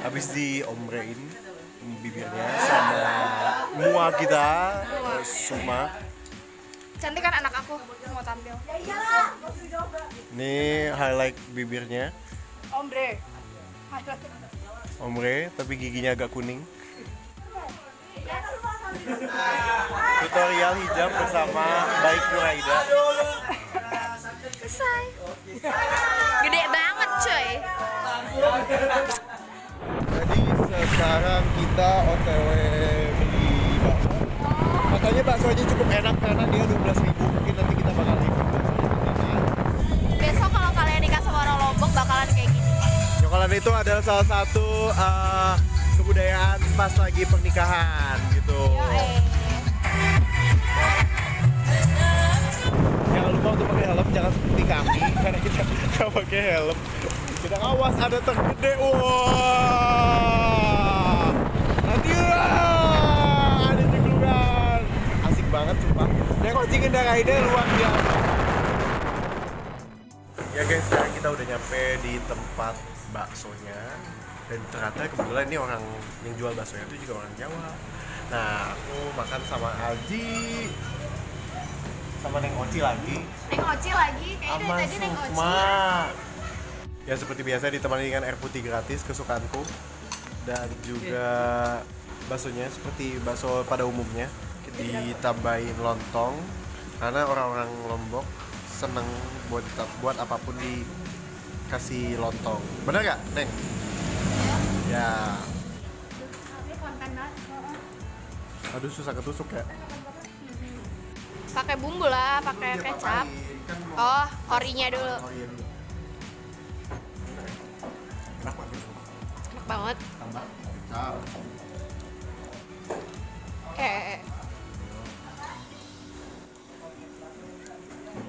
Habis diomrein bibirnya sama mua kita, Suma. Cantik kan anak aku mau tampil. Ini highlight bibirnya, ombre, tapi giginya agak kuning. Tutorial hijab bersama Baik Nuraida. Selesai. Gede banget coy. Jadi sekarang kita OTW beli bakso. Katanya baksonya cukup enak karena dia 12.000. Mungkin nanti kita bakal review baksonya. Besok kalau kalian nikah sama orang Lombok bakalan kayak gini. Cokolan itu adalah salah satu kebudayaan pas lagi pernikahan gitu. Jangan lupa untuk pakai helm, jangan seperti kami karena kita nggak pakai helm. Kita awas ada tergede, wah, nanti ada ceklungan, asik banget sumpah. Dan kucingin darah ide luar biasa. Ya guys, sekarang kita udah nyampe di tempat baksonya dan ternyata kebetulan ini orang yang jual baksonya itu juga orang Jawa. Nah, aku makan sama Alji, sama Neng Oci lagi. Neng Oci lagi, kayaknya dari tadi Neng Oci. Ya seperti biasa ditemani dengan air putih gratis kesukaanku dan juga baksonya seperti bakso pada umumnya ditambahin lontong karena orang-orang Lombok seneng buat apapun dikasih lontong. Bener gak, Neng? Ya. Aduh susah ketusuk ya. Pakai bumbu lah, pakai kecap. Oh, orinya dulu. Enak banget. Enak banget. Tambah kecap.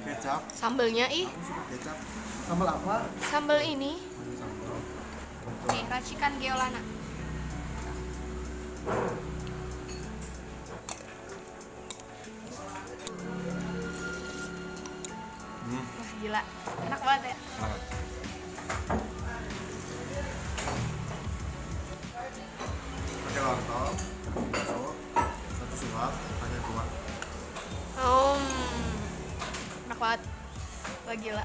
Kecap. Sambelnya ih. Kecap. Sambal apa? Sambel ini. Sambal. Nih, racikan Geolana. Wah, gila. Enak banget ya. Pakai lontong, bakso, satu suap, pakai kuah. Enak banget. Wah, gila.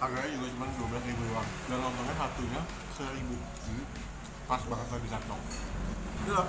Harganya juga cuma 12.000 doang. Dan lontongnya satunya 1.000. Pas banget lagi satu. Gila.